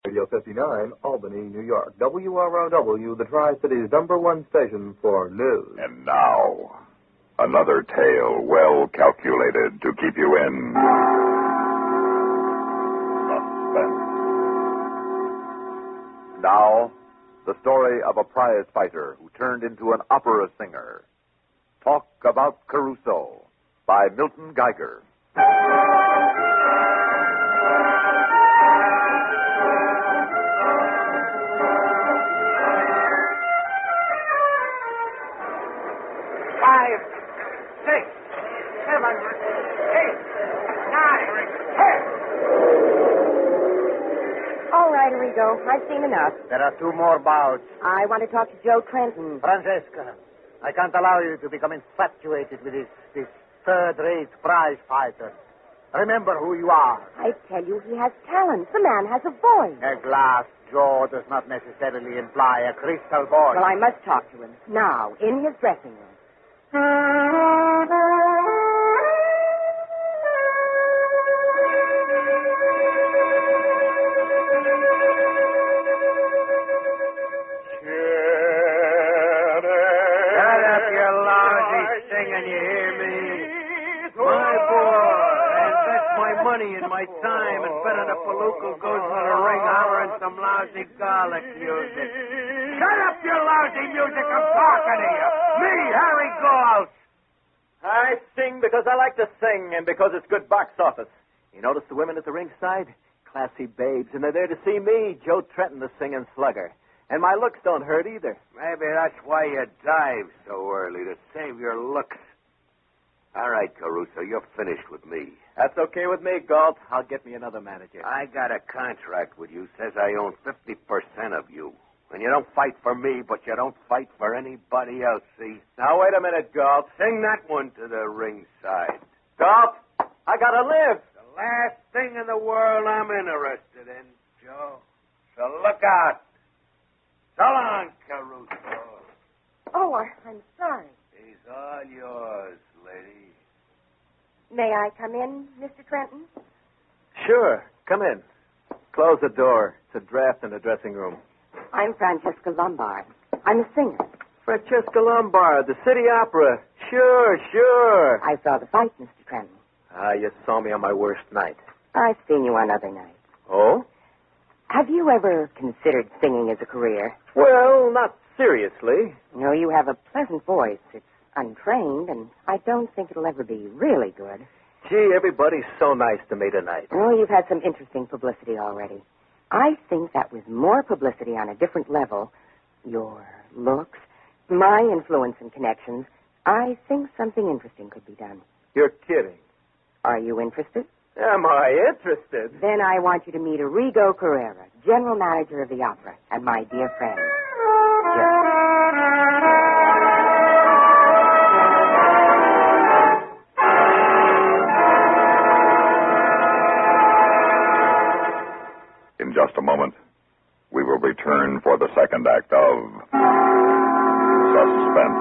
Radio 59, Albany, New York. WROW, the Tri-City's #1 station for news. And now, another tale well calculated to keep you in suspense. Now, the story of a prize fighter who turned into an opera singer. Talk About Caruso by Milton Geiger. I've seen enough. There are 2 more bouts. I want to talk to Joe Trenton. Francesca, I can't allow you to become infatuated with this third-rate prize fighter. Remember who you are. I tell you, he has talent. The man has a voice. A glass jaw does not necessarily imply a crystal voice. Well, I must talk to him. Now, in his dressing room. My time and better the palooka goes to the ring hollering some lousy garlic music. Shut up, you lousy music. I'm talking to you. Me, Harry Gold. I sing because I like to sing and because it's good box office. You notice the women at the ringside? Classy babes, and they're there to see me, Joe Trenton, the singing slugger. And my looks don't hurt either. Maybe that's why you dive so early, to save your looks. All right, Caruso, you're finished with me. That's okay with me, Galt. I'll get me another manager. I got a contract with you. Says I own 50% of you. And you don't fight for me, but you don't fight for anybody else, see? Now, wait a minute, Galt. Sing that one to the ringside. Galt, I gotta live. The last thing in the world I'm interested in, Joe. So look out. So long, Caruso. Oh, I'm sorry. He's all yours, lady. May I come in, Mr. Trenton? Sure. Come in. Close the door. It's a draft in the dressing room. I'm Francesca Lombard. I'm a singer. Francesca Lombard, the City Opera. Sure. I saw the fight, Mr. Trenton. You saw me on my worst night. I've seen you on other nights. Oh? Have you ever considered singing as a career? Well, not seriously. No, you have a pleasant voice. It's untrained, and I don't think it'll ever be really good. Gee, everybody's so nice to me tonight. Oh, you've had some interesting publicity already. I think that was more publicity on a different level. Your looks, my influence and connections. I think something interesting could be done. You're kidding. Are you interested? Am I interested? Then I want you to meet Arrigo Carrera, general manager of the opera, and my dear friend, Joe. In just a moment, we will return for the second act of Suspense.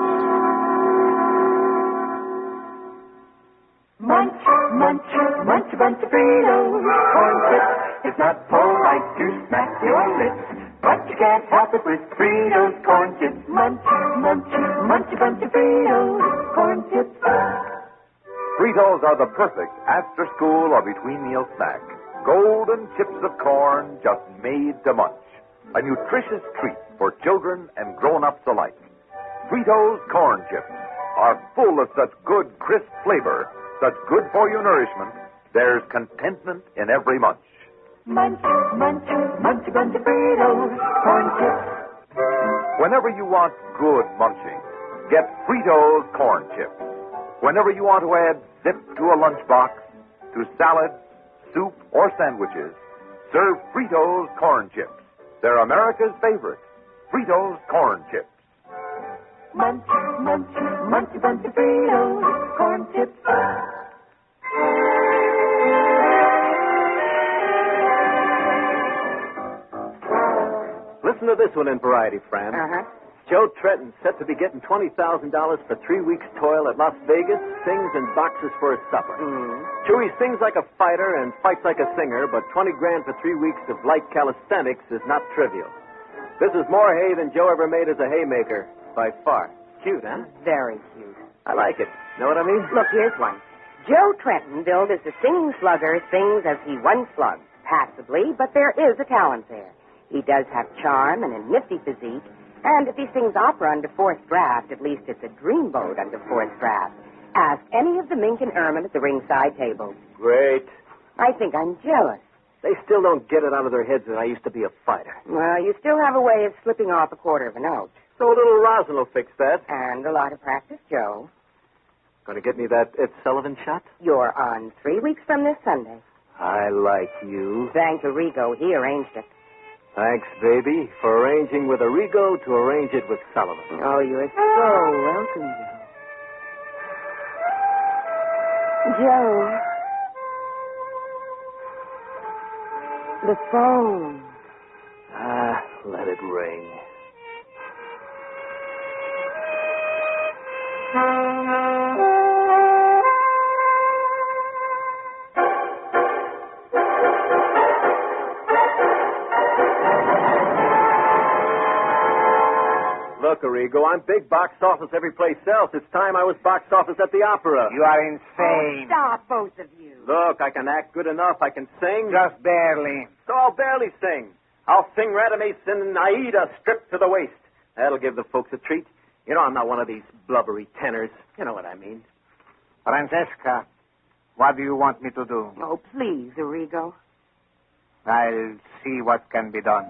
Munch, munch, munch a bunch of Fritos, corn chips. It's not polite to smack your lips, but you can't help it with Fritos, corn chips. Munch, munch, munch a bunch of Fritos, corn chips. Fritos are the perfect after-school or between-meal snack. Golden chips of corn just made to munch. A nutritious treat for children and grown-ups alike. Fritos corn chips are full of such good, crisp flavor, such good-for-you nourishment, there's contentment in every munch. Munch, munch, munch a bunch of Fritos, corn chips. Whenever you want good munching, get Fritos corn chips. Whenever you want to add zip to a lunchbox, to salad, soup, or sandwiches, serve Fritos corn chips. They're America's favorite, Fritos corn chips. Munch, munch, munch a bunch of Fritos, corn chips. Listen to this one in variety, Fran. Uh-huh. Joe Trenton, set to be getting $20,000 for 3 weeks' toil at Las Vegas, sings and boxes for his supper. True, he sings like a fighter and fights like a singer, but 20 grand for 3 weeks of light calisthenics is not trivial. This is more hay than Joe ever made as a haymaker, by far. Cute, huh? Very cute. I like it. Know what I mean? Look, here's one. Joe Trenton, billed as the singing slugger, sings as he once slugged. Passably, but there is a talent there. He does have charm and a nifty physique, and if he sings opera under fourth draft, at least it's a dreamboat under fourth draft. Ask any of the mink and ermine at the ringside table. Great. I think I'm jealous. They still don't get it out of their heads that I used to be a fighter. Well, you still have a way of slipping off a quarter of a note. So a little rosin will fix that. And a lot of practice, Joe. Going to get me that Ed Sullivan shot? You're on 3 weeks from this Sunday. I like you. Thanks to Rigo. He arranged it. Thanks, baby, for arranging with Arrigo to arrange it with Sullivan. Oh, you're so welcome, Joe. Joe. The phone. Let it ring. Look, Arrigo, I'm big box office every place else. It's time I was box office at the opera. You are insane. Stop, both of you. Look, I can act good enough. I can sing. Just barely. So I'll barely sing. I'll sing Radames and Aida stripped to the waist. That'll give the folks a treat. You know, I'm not one of these blubbery tenors. You know what I mean. Francesca, what do you want me to do? Oh, please, Arrigo. I'll see what can be done.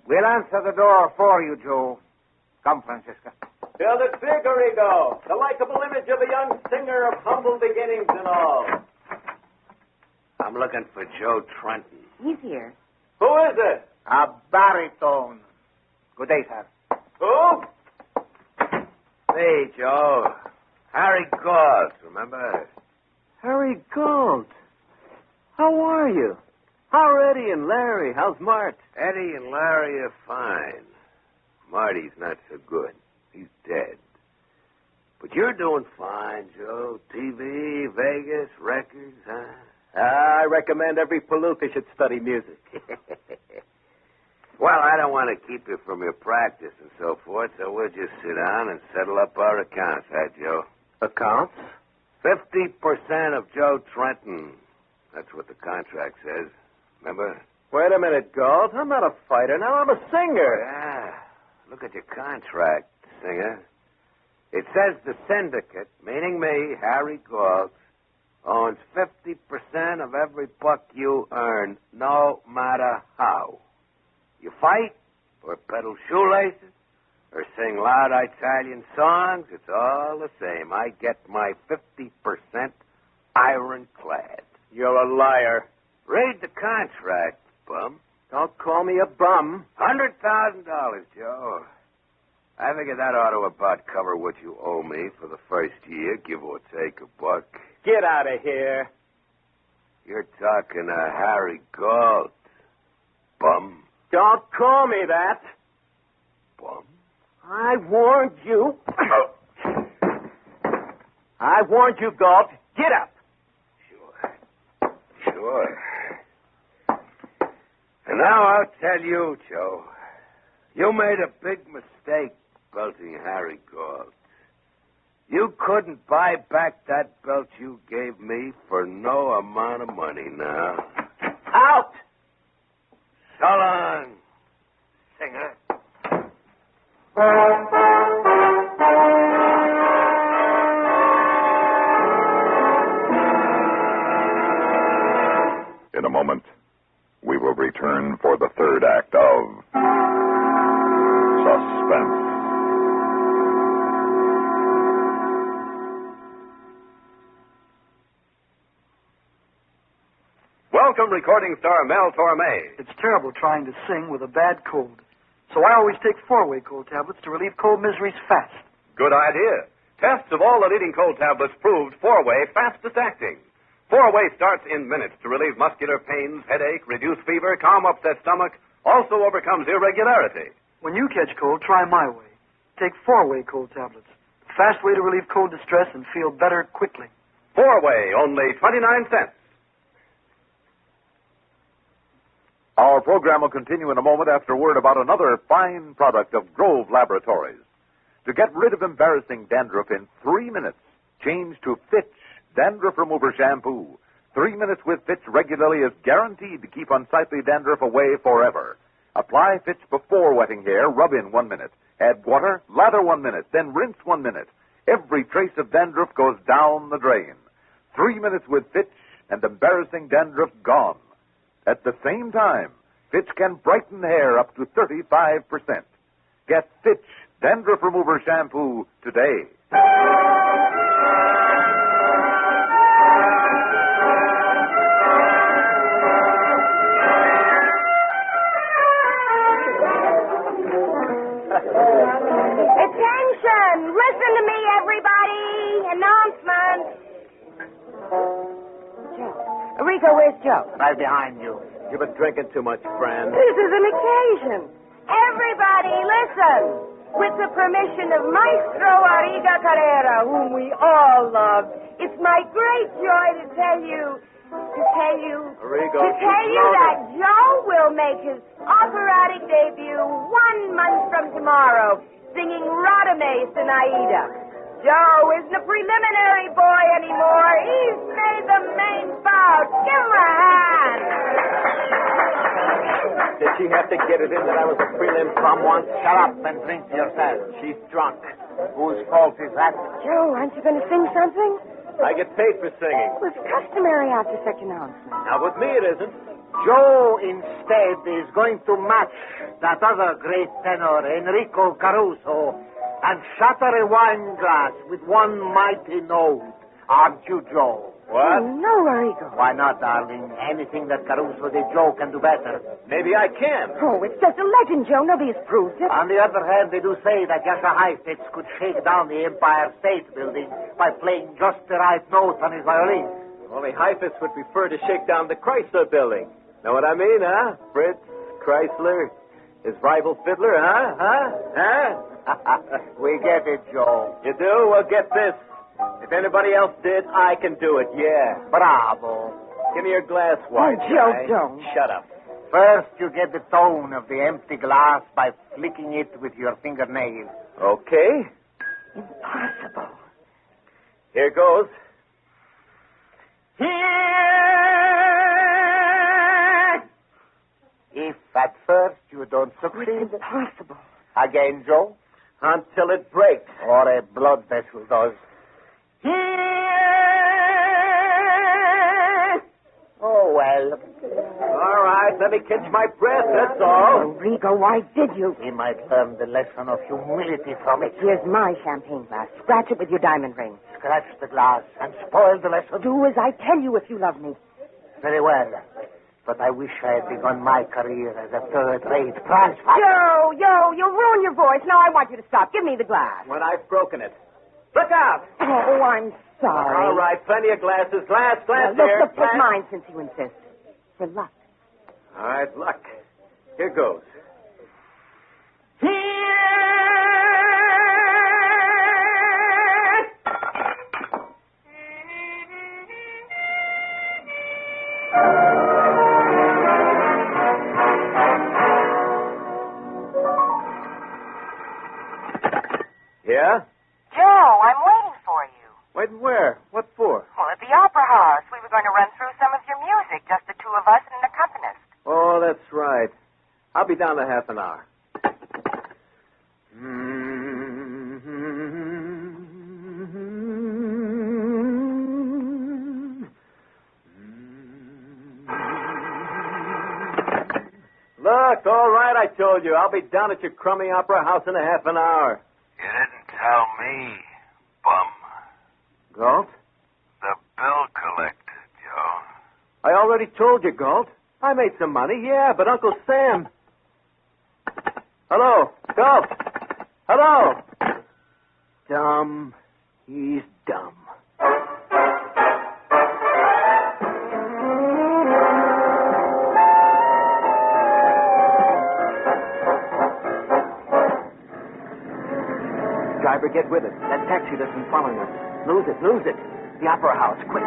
We'll answer the door for you, Joe. Come, Francesca. Build it big, Arrigo. The likable image of a young singer of humble beginnings and all. I'm looking for Joe Trenton. He's here. Who is it? A baritone. Good day, sir. Who? Hey, Joe. Harry Goss, remember? Harry Gold. How are you? How are Eddie and Larry? How's Mart? Eddie and Larry are fine. Marty's not so good. He's dead. But you're doing fine, Joe. TV, Vegas, records, huh? I recommend every palooka should study music. Well, I don't want to keep you from your practice and so forth, so we'll just sit down and settle up our accounts, huh, Joe? Accounts? 50% of Joe Trenton. That's what the contract says. Remember? Wait a minute, Gold. I'm not a fighter. Now I'm a singer. Yeah. Look at your contract, singer. It says the syndicate, meaning me, Harry Gold, owns 50% of every buck you earn, no matter how. You fight, or peddle shoelaces, or sing loud Italian songs, it's all the same. I get my 50% ironclad. You're a liar. Read the contract, bum. Don't call me a bum. $100,000, Joe. I figure that ought to about cover what you owe me for the first year, give or take a buck. Get out of here. You're talking to Harry Gold, bum. Don't call me that. Bum. I warned you. I warned you, Gold. Get up. Sure. And now I'll tell you, Joe. You made a big mistake belting Harry Gold. You couldn't buy back that belt you gave me for no amount of money now. Out! So long, singer. In a moment, we will return for the third act of Suspense. Welcome, recording star Mel Torme. It's terrible trying to sing with a bad cold. So I always take 4-way cold tablets to relieve cold miseries fast. Good idea. Tests of all the leading cold tablets proved 4-way fastest acting. 4-way starts in minutes to relieve muscular pains, headache, reduce fever, calm upset stomach, also overcomes irregularity. When you catch cold, try my way. Take 4-way cold tablets. Fast way to relieve cold distress and feel better quickly. 4-way, only 29 cents. Our program will continue in a moment after word about another fine product of Grove Laboratories. To get rid of embarrassing dandruff in 3 minutes, change to Fitch Dandruff Remover Shampoo. 3 minutes with Fitch regularly is guaranteed to keep unsightly dandruff away forever. Apply Fitch before wetting hair, rub in 1 minute. Add water, lather 1 minute, then rinse 1 minute. Every trace of dandruff goes down the drain. 3 minutes with Fitch and embarrassing dandruff gone. At the same time, Fitch can brighten hair up to 35%. Get Fitch Dandruff Remover Shampoo today. Attention! Listen to me, everybody! Announcement! Joe. Rico, where's Joe? Right behind you. You've been drinking too much, friend. This is an occasion. Everybody, listen! With the permission of Maestro Arriga Carrera, whom we all love, it's my great joy to tell you Arrigo, that Joe will make his operatic debut 1 month from tomorrow, singing Radames in Aida. Joe isn't a preliminary boy anymore. He's made the main bout. Give him a hand. Did she have to get it in that I was a prelim from once? Shut up and drink yourself. She's drunk. Whose fault is that? Joe, aren't you going to sing something? I get paid for singing. Well, it's customary after such announcements. Now, with me it isn't. Joe, instead, is going to match that other great tenor, Enrico Caruso, and shatter a wine glass with one mighty note. Aren't you, Joe? What? No, Arrigo. Why not, darling? Anything that Caruso the Joe can do better. Maybe I can. Oh, it's just a legend, Joe. Nobody's proved it. On the other hand, they do say that Yasha Heifetz could shake down the Empire State Building by playing just the right note on his violin. Only Heifetz would prefer to shake down the Chrysler building. Know what I mean, huh? Fritz, Chrysler, his rival fiddler, huh? We get it, Joe. You do? Well, get this. If anybody else did, I can do it, yeah. Bravo. Give me your glass, wine. Joe, guy. don't. Shut up. First, you get the tone of the empty glass by flicking it with your fingernails. Okay. Impossible. Here goes. If at first you don't succeed, It's impossible. again, Joe, Until it breaks. or a blood vessel does. Oh, well. All right, let me catch my breath, that's all. Arrigo, why did you? We might learn the lesson of humility from it. Here's my champagne glass. Scratch it with your diamond ring. Scratch the glass and spoil the lesson. Do as I tell you if you love me. Very well. But I wish I had begun my career as a third-rate prize fighter. Joe, you'll ruin your voice. Now I want you to stop. Give me the glass. When I've broken it. Look out! Oh, I'm sorry. All right, plenty of glasses. Glass Look, here. take Glass. mine since you insist. For luck. All right, luck. Here goes. Yeah? Joe, I'm waiting for you. Waiting where? What for? Well, at the Opera House. We were going to run through some of your music, just the two of us and an accompanist. Oh, that's right. I'll be down in half an hour. Look, all right, I told you. I'll be down at your crummy opera house in a half an hour. You didn't tell me, bum. Galt? The bill collector, Joe. I already told you, Galt. I made some money, yeah, but Uncle Sam... Hello, Galt. Hello. Dumb. He's dumb. driver, get with it. That taxi that's been following us. Lose it. The Opera House, quick.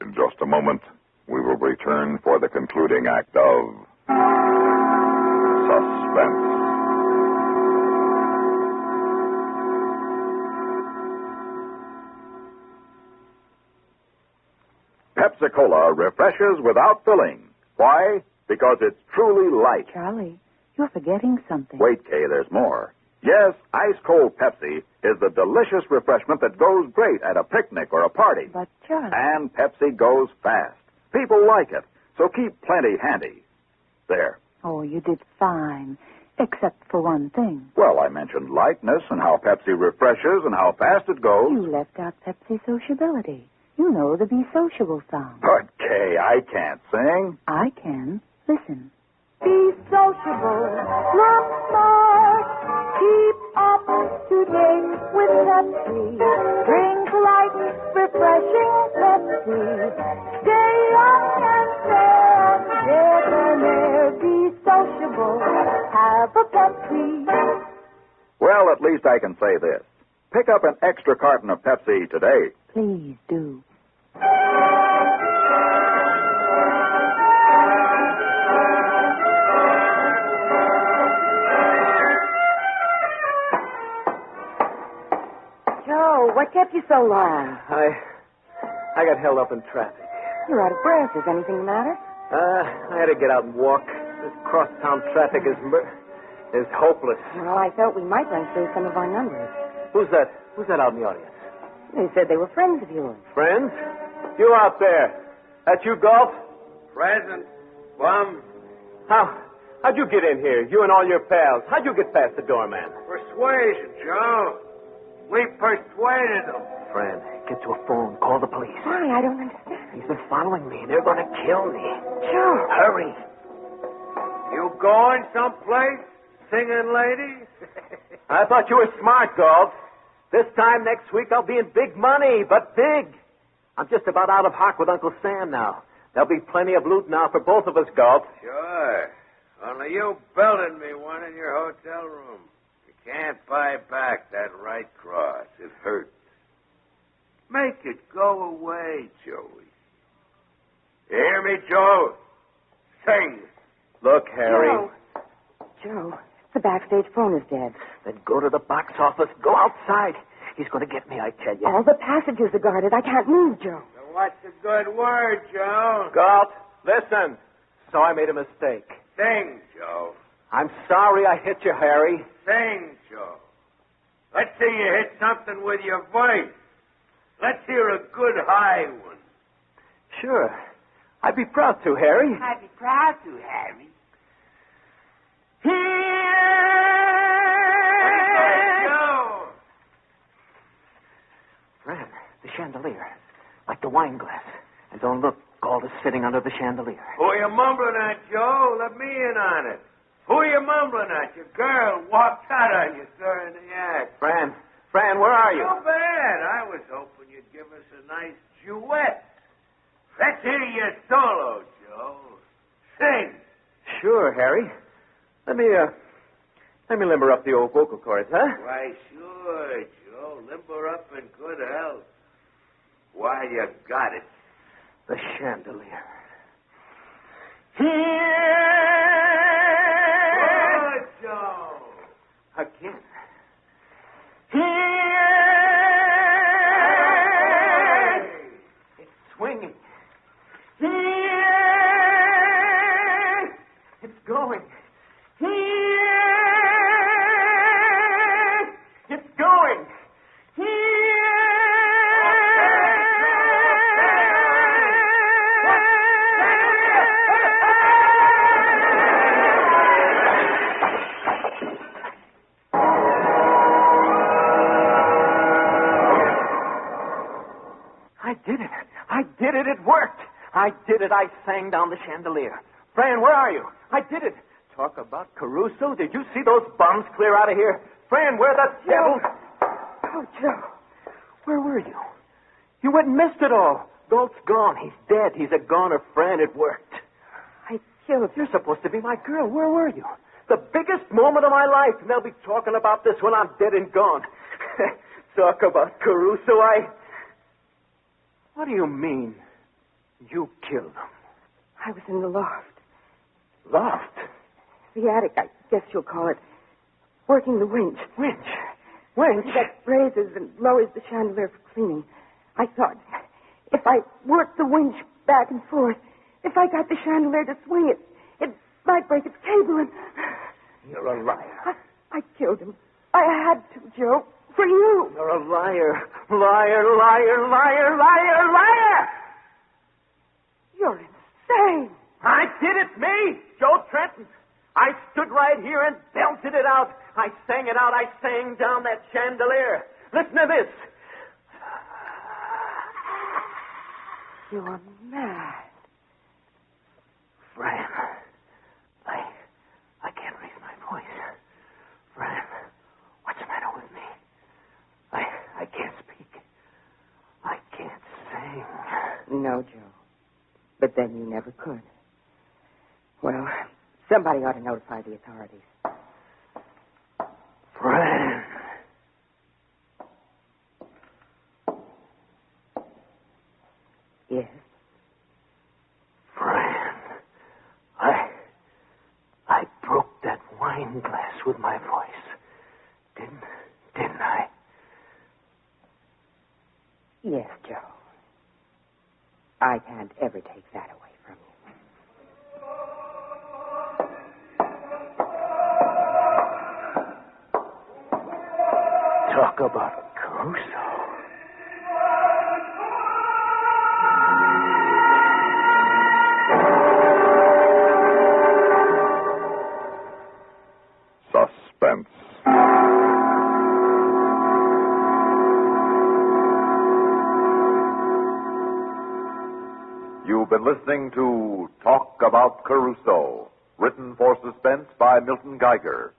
In just a moment, we will return for the concluding act of Suspense. Pepsi-Cola refreshes without filling. Why? Because it's truly light. Charlie, you're forgetting something. Wait, Kay, there's more. Yes, ice-cold Pepsi is the delicious refreshment that goes great at a picnic or a party. But, Charlie... And Pepsi goes fast. People like it, so keep plenty handy. There. Oh, you did fine, except for one thing. Well, I mentioned lightness and how Pepsi refreshes and how fast it goes. You left out Pepsi sociability. You know the Be Sociable song. But, Kay, I can't sing. I can. Listen. Be sociable, look smart, keep up to date with Pepsi. Drink light, refreshing Pepsi. Stay young and fair and debonair. Be sociable, have a Pepsi. Well, at least I can say this. Pick up an extra carton of Pepsi today. Please do. Joe, what kept you so long? I got held up in traffic. You're out of breath. Is anything the matter? I had to get out and walk. This cross-town traffic is hopeless. Well, I thought we might run through some of our numbers. Who's that? Who's that out in the audience? They said they were friends of yours. Friends? You out there. That you, Golf? Present. Plum. How'd you get in here? You and all your pals. How'd you get past the doorman? Persuasion, Joe. We persuaded them. Fran, get to a phone. Call the police. Why? I don't understand. He's been following me. They're going to kill me. Joe. Hurry. You going someplace, singing lady? I thought you were smart, Golf. This time next week I'll be in big money, but big. I'm just about out of hock with Uncle Sam now. There'll be plenty of loot now for both of us, Golf. Sure. Only you building me one in your hotel room. You can't buy back that right cross. It hurts. Make it go away, Joey. You hear me, Joe? Sing. Look, Harry. Joe, the backstage phone is dead. Then go to the box office. Go outside. He's going to get me, I tell you. All the passages are guarded. I can't move, Joe. So what's a good word, Joe? Golf, listen. So I made a mistake. Sing, Joe. I'm sorry I hit you, Harry. Sing, Joe. Let's see you hit something with your voice. Let's hear a good high one. Sure. I'd be proud to, Harry. I'd be proud to, Harry. Joe. Fran, the chandelier. Like the wine glass. And don't look, Galt is sitting under the chandelier. Who are you mumbling at, Joe? Let me in on it. Who are you mumbling at? Your girl walked out on you during the act. Fran, where are you? Too bad. I was hoping you'd give us a nice duet. Let's hear your solo, Joe. Sing. Sure, Harry. Let me limber up the old vocal cords, huh? Why, sure, Joe. Limber up in good health. Why, you got it. The chandelier. Good, Joe. Again. It's swinging. It's going. It's going. I did it. It worked. I did it. I sang down the chandelier. Fran, where are you? I did it. Talk about Caruso. Did you see those bums clear out of here? Fran, where the devil? Oh, Joe. Where were you? You went and missed it all. Galt's gone. He's dead. He's a goner. Fran, it worked. I killed her. You're supposed to be my girl. Where were you? The biggest moment of my life, and they'll be talking about this when I'm dead and gone. Talk about Caruso, What do you mean, you killed him? I was in the loft. Loft? The attic, I guess you'll call it. Working the winch. Winch? That raises and lowers the chandelier for cleaning. I thought, if I worked the winch back and forth, if I got the chandelier to swing it might break its cable and... You're a liar. I killed him. I had to, Joe. For you. You're a liar. Liar, liar, liar, liar, liar! You're insane. I did it, me, Joe Trenton. I stood right here and belted it out. I sang it out. I sang down that chandelier. Listen to this. You're mad. Fran, I can't raise my voice. Fran, what's the matter with me? I can't speak. I can't sing. No, Joe. But then you never could. Well, somebody ought to notify the authorities. Fran. Yes? Fran, I broke that wine glass with my voice. Didn't I? Yes, Joe. I can't ever take that away from you. Talk about Caruso. Suspense. You've been listening to Talk About Caruso, written for Suspense by Milton Geiger.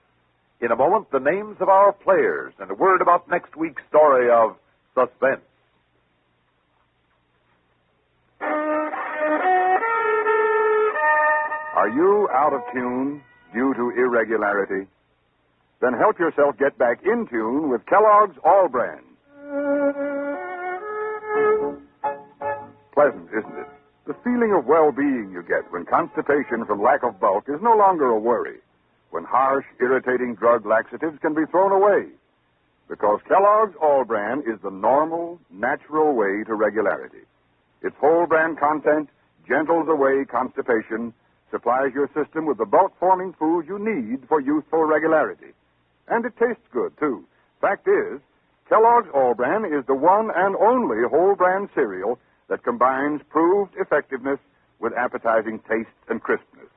In a moment, the names of our players and a word about next week's story of Suspense. Are you out of tune due to irregularity? Then help yourself get back in tune with Kellogg's All Brand. Pleasant, isn't it? The feeling of well-being you get when constipation from lack of bulk is no longer a worry, when harsh, irritating drug laxatives can be thrown away. Because Kellogg's All Brand is the normal, natural way to regularity. Its whole brand content gentles away constipation, supplies your system with the bulk-forming food you need for youthful regularity. And it tastes good, too. Fact is, Kellogg's All Brand is the one and only whole brand cereal that combines proved effectiveness with appetizing taste and crispness.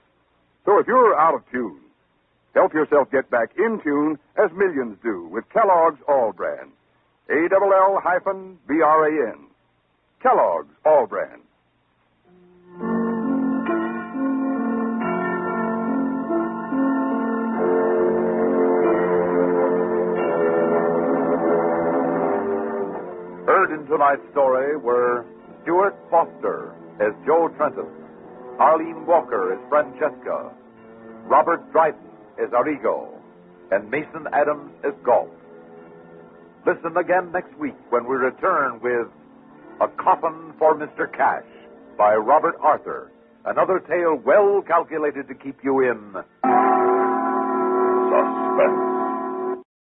So if you're out of tune, help yourself get back in tune as millions do with Kellogg's All Brand. ALL-BRAN. Kellogg's All Brand. Heard in tonight's story were Stuart Foster as Joe Trenton, Arlene Walker as Francesca, Robert Dryden as Arrigo, and Mason Adams as Galt. Listen again next week when we return with A Coffin for Mr. Cash by Robert Arthur, another tale well calculated to keep you in